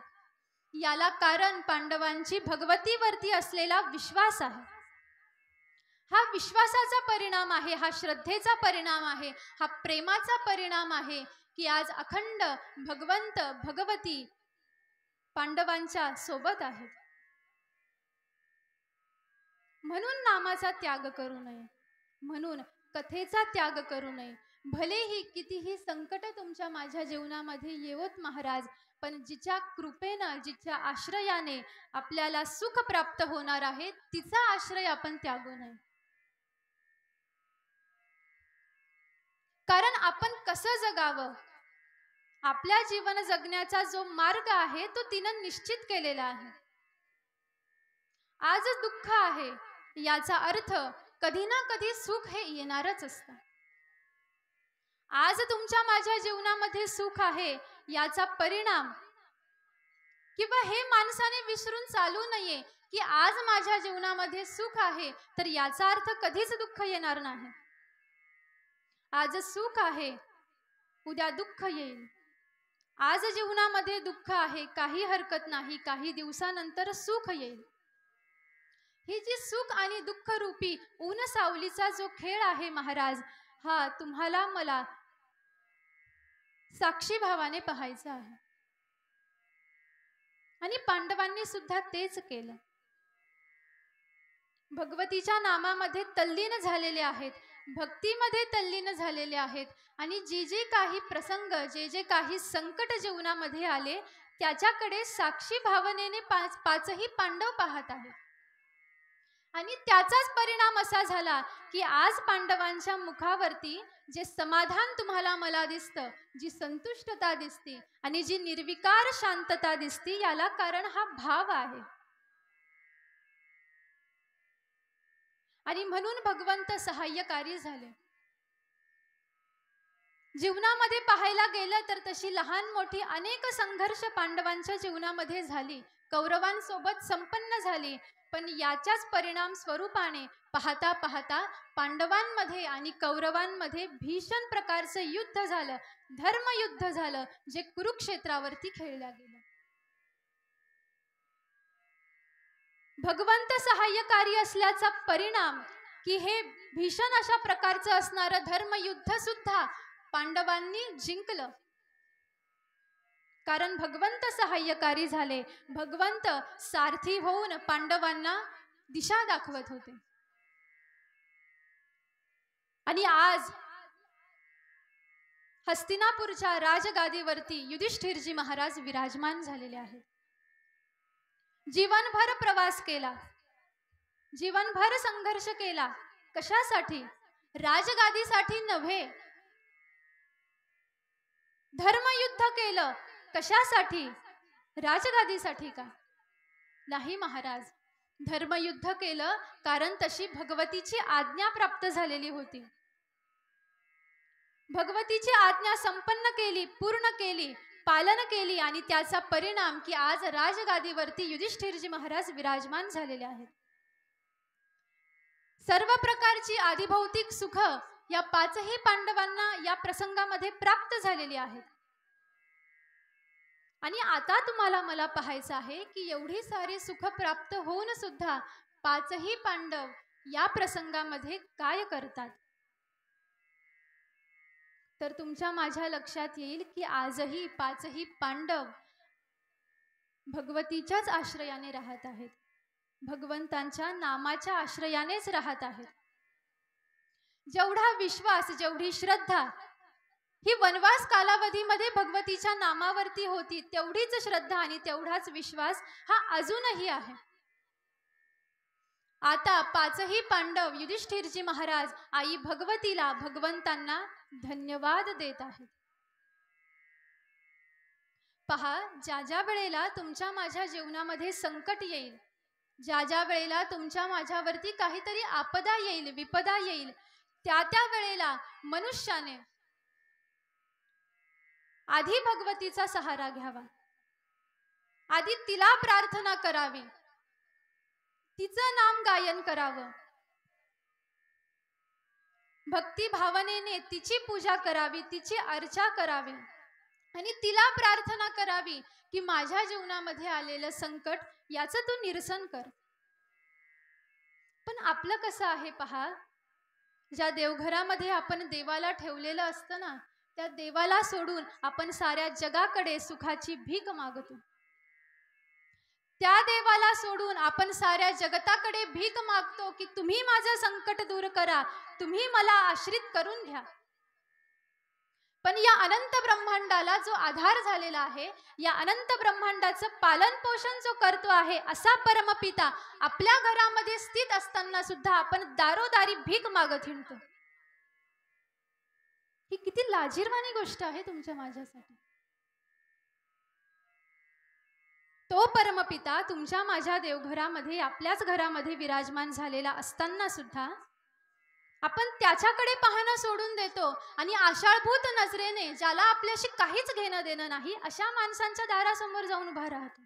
Speaker 1: याला कारण पांडवांची भगवतीवरती असलेला विश्वास आहे. हा विश्वासाचा परिणाम आहे, हा श्रद्धेचा परिणाम आहे, हा प्रेमाचा परिणाम आहे की आज अखंड भगवंत भगवती पांडवांच्या सोबत आहेत. म्हणून नामाचा त्याग करू नये, म्हणून कथेचा त्याग करू नये. भलेही कितीही संकट तुमच्या माझ्या जीवनामध्ये येवोत महाराज, पण जिच्या कृपेनं जिच्या आश्रयाने आपल्याला सुख प्राप्त होणार आहे तिचा आश्रय आपण त्यागू नये. कारण आपण कसं जगावं, आपल्या जीवन जगण्याचा जो मार्ग आहे तो तिनं निश्चित केलेला आहे. आज दुःख आहे याचा अर्थ कधी ना कधी सुख हे येणारच असतं. आज तुमच्या माझ्या जीवनामध्ये सुख आहे याचा परिणाम किंवा हे माणसाने विसरून चालू नये की आज माझ्या जीवनामध्ये सुख आहे तर याचा अर्थ कधीच दुःख येणार नाही. आज सुख आहे उद्या दुःख येईल. आज जीवनामध्ये दुःख आहे, काही हरकत नाही, काही दिवसानंतर सुख येईल. ही जी सुख आणि दुःख रूपी ऊन सावलीचा जो खेळ आहे महाराज, हा तुम्हाला मला साक्षी भावाने पाहायचा आहे. आणि पांडवांनी सुद्धा तेच केलं. भगवतीच्या नामामध्ये तल्लीन झालेले आहेत, भक्तीमध्ये तल्लीन झालेले आहेत. आणि जे जे काही प्रसंग, जे जे काही संकट जीवनामध्ये आले त्याच्याकडे साक्षी भावनेने पाचही पांडव पाहत आहेत. आणि त्याचाच परिणाम असा झाला की आज पांडवांच्या मुखावरती जे समाधान तुम्हाला मला दिसतं, जी संतुष्टता दिसते आणि जी निर्विकार शांतता दिसते, याला कारण हा भाव आहे. आणि म्हणून भगवंत सहाय्यकारी झाले. जीवनामध्ये पाहायला गेलं तर तशी लहान मोठी अनेक संघर्ष पांडवांच्या जीवनामध्ये झाली, कौरवांसोबत संपन्न झाली. पण याच्याच परिणाम स्वरूपाने पाहता पाहता पांडवांमध्ये आणि कौरवांमध्ये भीषण प्रकारचं युद्ध झालं, धर्मयुद्ध झालं, जे कुरुक्षेत्रावरती खेळलं गेलं. भगवंत सहाय्यकारी असल्याचा परिणाम की हे भीषण अशा प्रकारचं असणारं धर्मयुद्ध सुद्धा पांडवांनी जिंकलं. कारण भगवंत सहाय्यकारी झाले, भगवंत सारथी होऊन पांडवांना दिशा दाखवत होते. आणि आज हस्तिनापूरच्या राजगादीवरती युधिष्ठिरजी महाराज विराजमान झालेले आहेत. जीवनभर प्रवास केला, जीवनभर संघर्ष केला. कशासाठी? राजगादीसाठी नव्हे. धर्मयुद्ध केलं. कशासाठी? राजगादीसाठी का? नाही महाराज, धर्मयुद्ध केलं कारण तशी भगवतीची आज्ञा प्राप्त झालेली होती. भगवतीची आज्ञा संपन्न केली, पूर्ण केली, पालन केली आणि त्याचा परिणाम की आज राजगादीवरती युधिष्ठिरजी महाराज विराजमान झालेले आहेत. सर्व प्रकारची आदिभौतिक सुख या पाचही पांडवांना या प्रसंगामध्ये प्राप्त झालेली आहेत. आणि आता तुम्हाला मला पाहायचं आहे की एवढी सारी सुख प्राप्त होऊन सुद्धा पाचही पांडव या प्रसंगामध्ये काय करतात. तर तुमच्या माझ्या लक्षात येईल की आजही पाचही पांडव भगवतीच्याच आश्रयाने राहत आहेत, भगवंतांच्या नामाच्या आश्रयानेच राहत आहेत. जेवढा विश्वास, जेवढी श्रद्धा ही वनवास कालावधीमध्ये भगवतीच्या नामावरती होती, तेवढीच श्रद्धा आणि तेवढाच विश्वास हा अजूनही आहे. आता पाचही पांडव युधिष्ठिरजी महाराज आई भगवतीला, भगवंतांना धन्यवाद देत आहेत. पहा, ज्या ज्या वेळेला तुमच्या माझ्या जीवनामध्ये संकट येईल, ज्या ज्या वेळेला तुमच्या माझ्यावरती काहीतरी आपदा येईल, विपदा येईल, त्या त्या वेळेला मनुष्याने आधी भगवतीचा सहारा घ्यावा, आधी तिला प्रार्थना करावी, तिचं नाम गायन करावं, भक्ती भावनेने तिची पूजा करावी, तिची अर्चा करावी आणि तिला प्रार्थना करावी की माझ्या जीवनामध्ये आलेलं संकट याचं तू निरसन कर. पण आपलं कसं आहे पहा, ज्या देवघरामध्ये आपण देवाला ठेवलेलं असतं ना, त्या देवाला सोडून आपण साऱ्या जगाकडे सुखाची भीक मागतो. त्या देवाला सोडून आपण साऱ्या जगताकडे भीक मागतो की तुम्ही माझं संकट दूर करा, तुम्ही मला आश्रित करून घ्या. पण या अनंत ब्रह्मांडाला जो आधार झालेला आहे, या अनंत ब्रह्मांडाचं पालन पोषण जो करतो आहे, असा परमपिता आपल्या घरामध्ये स्थित असताना सुद्धा आपण दारोदारी भीक मागत हिंडतो. ही किती लाजिरवाणी गोष्ट आहे तुमच्या माझ्यासाठी. तो परमपिता तुमच्या माझ्या देवघरामध्ये, आपल्याच घरामध्ये विराजमान झालेला असताना सुद्धा आपण त्याच्याकडे पाहणं सोडून देतो आणि आशाळभूत नजरेने, ज्याला आपल्याशी काहीच घेणं देणं नाही, अशा माणसांच्या दारासमोर जाऊन उभा राहतो.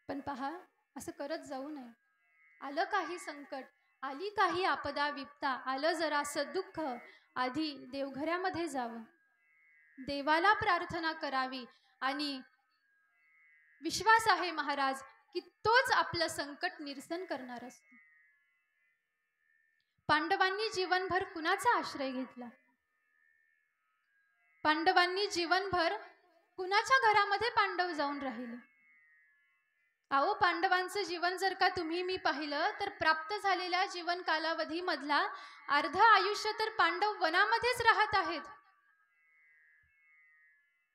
Speaker 1: पण पहा, असं करत जाऊ नये. आलं काही संकट, आली काही आपदा विपदा, आलं जरासं दुःख, आधी देवघरामध्ये जावं, देवाला प्रार्थना करावी आणि विश्वास आहे महाराज की तोच आपलं संकट निरसन करणार असतो. पांडवांनी जीवनभर कुणाचा आश्रय घेतला? पांडवांनी जीवनभर कुणाच्या घरामध्ये पांडव जाऊन राहिले? अहो, पांडवांचं जीवन जर का तुम्ही मी पाहिलं तर प्राप्त झालेल्या जीवन कालावधी मधला अर्ध आयुष्य तर पांडव वनामध्येच राहत आहेत,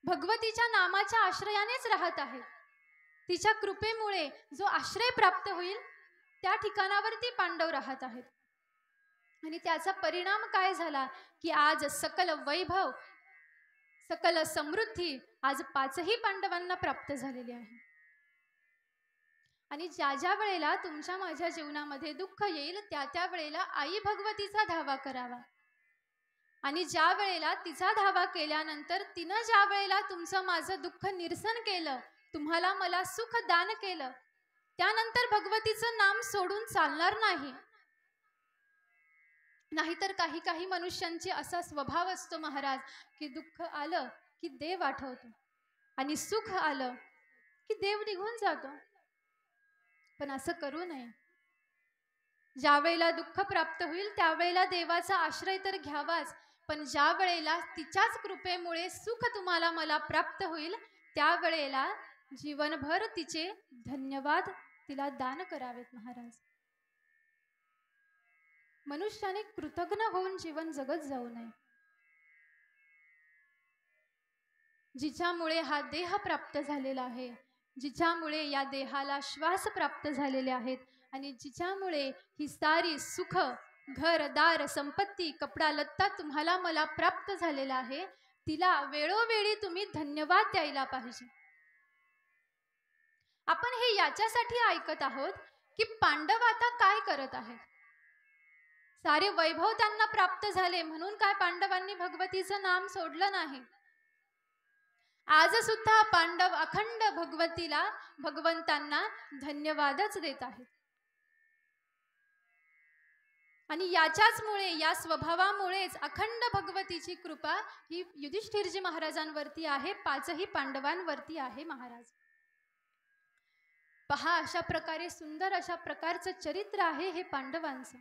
Speaker 1: भगवतीच्या नामाच्या आश्रयानेच राहत आहेत. तिच्या कृपेमुळे जो आश्रय प्राप्त होईल त्या ठिकाणावरती पांडव राहत आहेत. आणि त्याचा परिणाम काय झाला की आज सकल वैभव, सकल समृद्धी आज पाचही पांडवांना प्राप्त झालेली आहे. आणि ज्या ज्या वेळेला तुमच्या माझ्या जीवनामध्ये दुःख येईल, त्या त्या वेळेला आई भगवतीचा धावा करावा. आणि ज्या वेळेला तिचा धावा केल्यानंतर तिनं ज्या वेळेला तुमचं माझं दुःख निरसन केलं, तुम्हाला मला सुख दान केलं, त्यानंतर भगवतीचं नाम सोडून चालणार नाही. नाहीतर काही काही मनुष्यांची असा स्वभाव असतो महाराज की दुःख आलं की देव आठवतो आणि सुख आलं की देव निघून जातो. पण असं करू नये. ज्या वेळेला दुःख प्राप्त होईल त्यावेळेला देवाचा आश्रय तर घ्यावाच, पण ज्या वेळेला तिच्याच कृपेमुळे सुख तुम्हाला मला प्राप्त होईल त्यावेळेला जीवनभर तिचे धन्यवाद तिला दान करावेत महाराज. मनुष्याने कृतज्ञ होऊन जीवन जगत जाऊ नये. जिच्यामुळे हा देह प्राप्त झालेला आहे, जिच्यामुळे या देहाला श्वास प्राप्त झालेले आहेत आणि जिच्यामुळे ही सारी सुख, घर दार, संपत्ती, कपडा लत्ता तुम्हाला मला प्राप्त झालेला आहे, तिला वेळोवेळी तुम्ही धन्यवाद द्यायला पाहिजे. आपण हे याच्यासाठी ऐकत आहोत की पांडव आता काय करत आहेत. सारे वैभव त्यांना प्राप्त झाले म्हणून काय पांडवांनी भगवतीचं नाम सोडलं नाही. आज सुद्धा पांडव अखंड भगवतीला, भगवंतांना धन्यवादच देत आहेत. आणि याच्याचमुळे, या स्वभावामुळेच अखंड भगवतीची कृपा ही युधिष्ठिरजी महाराजांवरती आहे, पाचही पांडवांवरती आहे. महाराज पहा, अशा प्रकारे सुंदर अशा प्रकारचं चरित्र आहे हे पांडवांचं.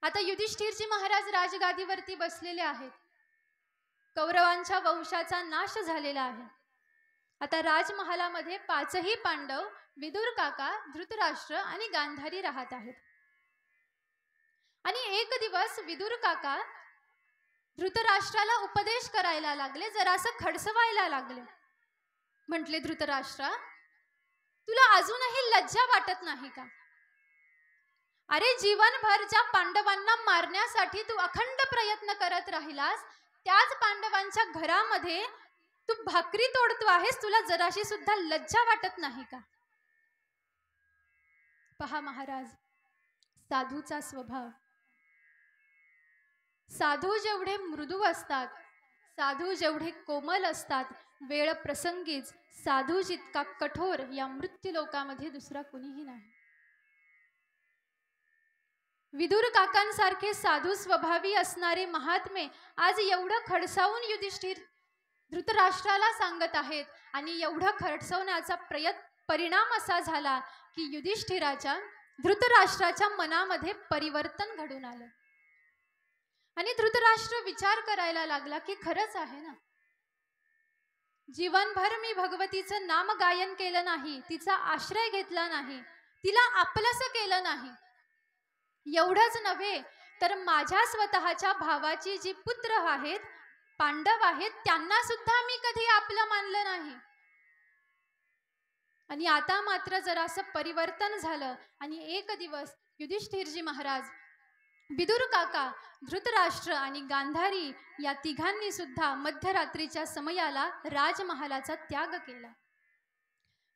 Speaker 1: आता युधिष्ठिरजी महाराज राजगादीवरती बसलेले आहेत. कौरवांच्या वंशाचा नाश झालेला आहे. आता राजमहालामध्ये पाचही पांडव, विदुर काका, धृतराष्ट्र आणि गांधारी राहत आहेत. आणि एक दिवस विदुर काका धृतराष्ट्राला उपदेश करायला लागले, जरासं खडसवायला लागले. म्हटले, धृतराष्ट्रा, तुला अजूनही लज्जा वाटत नाही का? अरे, जीवनभर ज्या पांडवांना मारण्यासाठी तू अखंड प्रयत्न करत राहिलास, त्याच पांडवांच्या घरामध्ये तू भाकरी तोडतो आहेस, तुला जराशी सुद्धा लज्जा वाटत नाही का? पहा महाराज, साधूचा स्वभाव. साधू जेवढे मृदू असतात, साधू जेवढे कोमल असतात, वेळ प्रसंगीच साधू जितका कठोर या मृत्यू लोकामध्ये दुसरा कुणीही नाही. विदुर काकांसारखे साधू स्वभावी असणारे महात्मे आज एवढं खडसावून युधिष्ठिर धृतराष्ट्राला सांगत आहेत. आणि एवढं खडसवण्याचा परिणाम असा झाला की युधिष्ठिराच्या, धृतराष्ट्राच्या मनामध्ये परिवर्तन घडून आलं. आणि धृतराष्ट्र विचार करायला लागला की खरंच आहे ना, जीवनभर मी भगवतीचं नाम गायन केलं नाही, तिचा आश्रय घेतला नाही, तिला आपलंसं केलं नाही. एवढंच नव्हे तर माझ्या स्वतःच्या भावाची जी पुत्र आहेत, पांडव आहेत, त्यांना सुद्धा मी कधी आपलं मानलं नाही. आणि आता मात्र जरासं परिवर्तन झालं. आणि एक दिवस युधिष्ठिरजी महाराज, विदुर काका, धृतराष्ट्र आणि गांधारी या तिघांनी सुद्धा मध्यरात्रीच्या समयाला राजमहालाचा त्याग केला.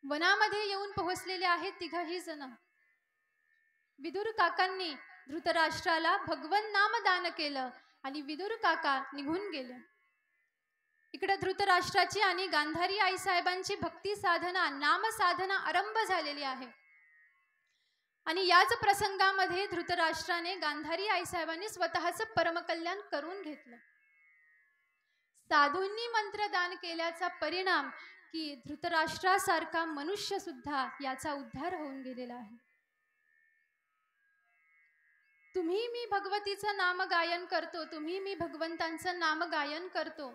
Speaker 1: वनामध्ये येऊन पोहोचलेले आहेत तिघही जण. विदुर काकांनी धृतराष्ट्राला भगवन नाम दान केलं आणि विदुर काका निघून गेले. इकडे धृतराष्ट्राची आणि गांधारी आई साहेबांची भक्ती साधना, नाम साधना आरंभ झालेली आहे. आणि याच प्रसंगामध्ये धृतराष्ट्राने, गांधारी आई साहेबांनी स्वतःचं परमकल्याण करून घेतलं. साधूंनी मंत्रदान केल्याचा परिणाम की धृतराष्ट्रासारखा मनुष्य सुद्धा याचा उद्धार होऊन गेलेला आहे. तुम्ही मी भगवतीचं नाम गायन करतो, तुम्ही मी भगवंतांचं नाम गायन करतो,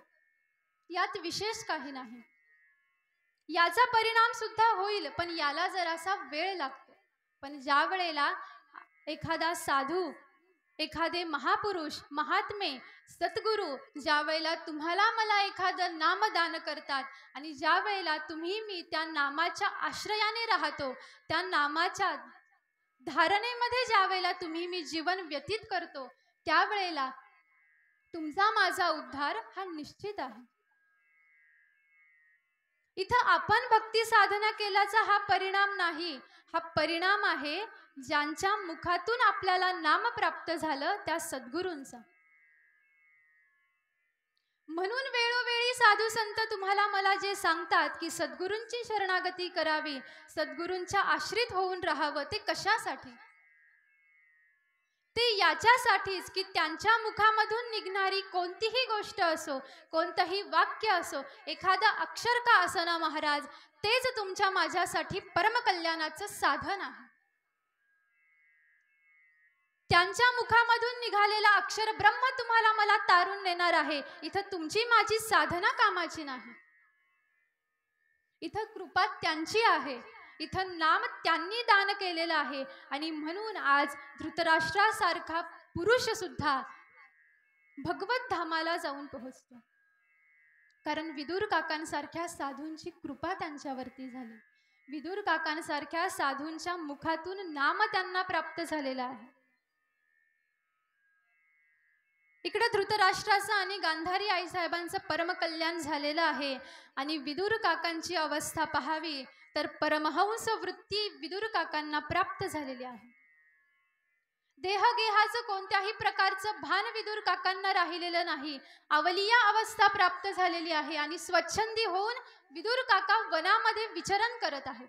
Speaker 1: यात विशेष काही नाही. याचा परिणाम सुद्धा होईल, पण याला जरासा वेळ लागतो. पण ज्या वेळेला एखादा साधू, एखादे महापुरुष, महात्मे, सद्गुरू ज्या वेळेला तुम्हाला मला एखादं नाम दान करतात आणि ज्या वेळेला तुम्ही मी त्या नामाच्या आश्रयाने राहतो, त्या नामाच्या धारणेमध्ये ज्या वेळेला तुम्ही मी जीवन व्यतीत करतो, त्यावेळेला तुमचा माझा उद्धार हा निश्चित आहे. इथं आपण भक्ती साधना केल्याचा हा परिणाम नाही, हा परिणाम आहे ज्यांच्या मुखातून आपल्याला नाम प्राप्त झालं त्या सद्गुरूंचा. म्हणून वेळोवेळी साधू संत तुम्हाला मला जे सांगतात की सद्गुरूंची शरणागती करावी, सद्गुरूंच्या आश्रित होऊन राहावं, ते कशासाठी? ते याच्यासाठीच की त्यांच्या मुखामधून निघणारी कोणतीही गोष्ट असो, कोणतंही वाक्य असो, एखादा अक्षर का असना महाराज, तेच तुमच्या माझ्यासाठी परमकल्याणाचं साधन आहे. त्यांच्या मुखामधून निघालेला अक्षर ब्रह्म तुम्हाला मला तारून नेणार आहे. इथं तुमची माझी साधना कामाची नाही, इथं कृपा त्यांची आहे. इथं नाम त्यांनी दान केलेलं आहे आणि म्हणून आज धृतराष्ट्रासारखा पुरुष सुद्धा भगवत धामाला जाऊन पोहोचतो. कारण विदुर काकांसारख्या साधूंची कृपा त्यांच्यावरती झाली. विदुर काकांसारख्या साधूंच्या मुखातून नाम त्यांना प्राप्त झालेला आहे. इकडे धृतराष्ट्राचं आणि गांधारी आईसाहेबांचं परमकल्याण झालेलं आहे आणि विदुर काकांची अवस्था पाहावी तर परमहंस वृत्ती विदुर काकांना प्राप्त झालेली आहे. देहगेहाचं कोणत्याही प्रकारचं भान विदुर काकांना राहिलेलं नाही. अवलिया अवस्था प्राप्त झालेली आहे आणि स्वच्छंदी होऊन विदुर काका वनामध्ये विचरण करत आहेत.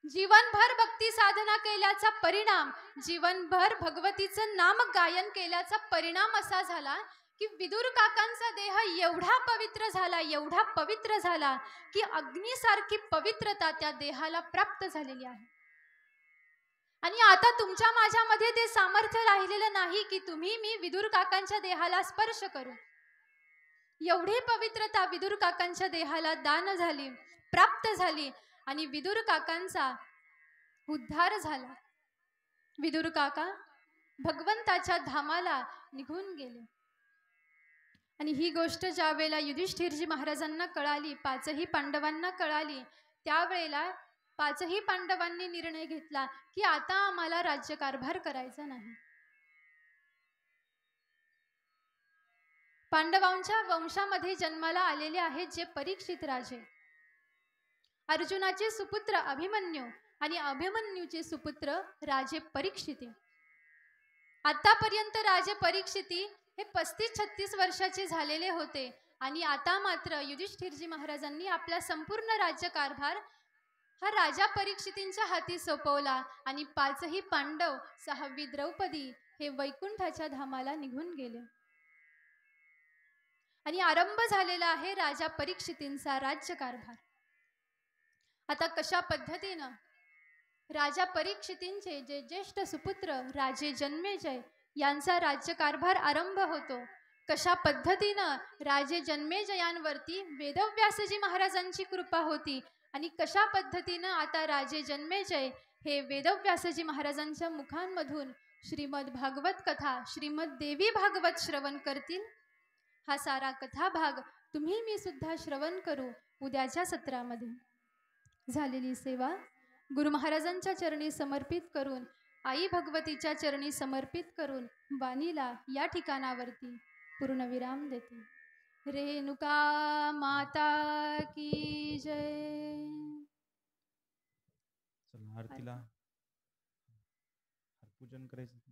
Speaker 1: जीवनभर भक्ती साधना केल्याचा परिणाम, जीवनभर भगवतीचं नाम गायन केल्याचा परिणाम असा झाला की विदुर काकांचा देह एवढा पवित्र झाला की अग्नीसारखी पवित्रता त्या देहाला प्राप्त झालेली आहे. आणि आता तुमच्या माझ्यामध्ये ते सामर्थ्य राहिलेलं नाही की तुम्ही मी विदुर काकांच्या देहाला स्पर्श करू. एवढी पवित्रता विदुर काकांच्या देहाला दान झाली, प्राप्त झाली आणि विदुर काकांचा उद्धार झाला. विदुर काका भगवंताच्या धामाला निघून गेले. आणि ही गोष्ट ज्या वेळेला युधिष्ठिरजी महाराजांना कळाली, पाचही पांडवांना कळाली, त्यावेळेला पाचही पांडवांनी निर्णय घेतला की आता आम्हाला राज्यकारभार करायचा नाही. पांडवांच्या वंशामध्ये जन्माला आलेले आहेत जे परीक्षित राजे, अर्जुनाचे सुपुत्र अभिमन्यू आणि अभिमन्यूचे सुपुत्र राजे परीक्षिती. आतापर्यंत राजे परीक्षिती हे 35-36 वर्षाचे झालेले होते आणि आता मात्र युधिष्ठिरजी महाराजांनी आपला संपूर्ण राज्यकारभार हा राजा परीक्षितींच्या हाती सोपवला आणि पाचही पांडव, 6वी द्रौपदी हे वैकुंठाच्या धामाला निघून गेले. आणि आरंभ झालेला आहे राजा परीक्षितींचा राज्यकारभार. आता कशा पद्धतीनं राजा परीक्षितींचे जे ज्येष्ठ सुपुत्र राजे जन्मेजय यांचा राज्यकारभार आरंभ होतो, कशा पद्धतीनं राजे जन्मेजयांवरती वेदव्यासजी महाराजांची कृपा होती आणि कशा पद्धतीनं आता राजे जन्मेजय हे वेदव्यासजी महाराजांच्या मुखांमधून श्रीमद भागवत कथा, श्रीमद देवी भागवत श्रवण करतील. हा सारा कथा भाग तुम्ही मी सुद्धा श्रवण करू उद्याच्या सत्रामध्ये. झालेली सेवा गुरु महाराजांच्या चरणी समर्पित करून, आई भगवतीच्या चरणी समर्पित करून वाणीला या ठिकाणावरती पूर्णविराम देते. रेणुका माता की जय.
Speaker 2: चला आरतीला पूजन करायचं.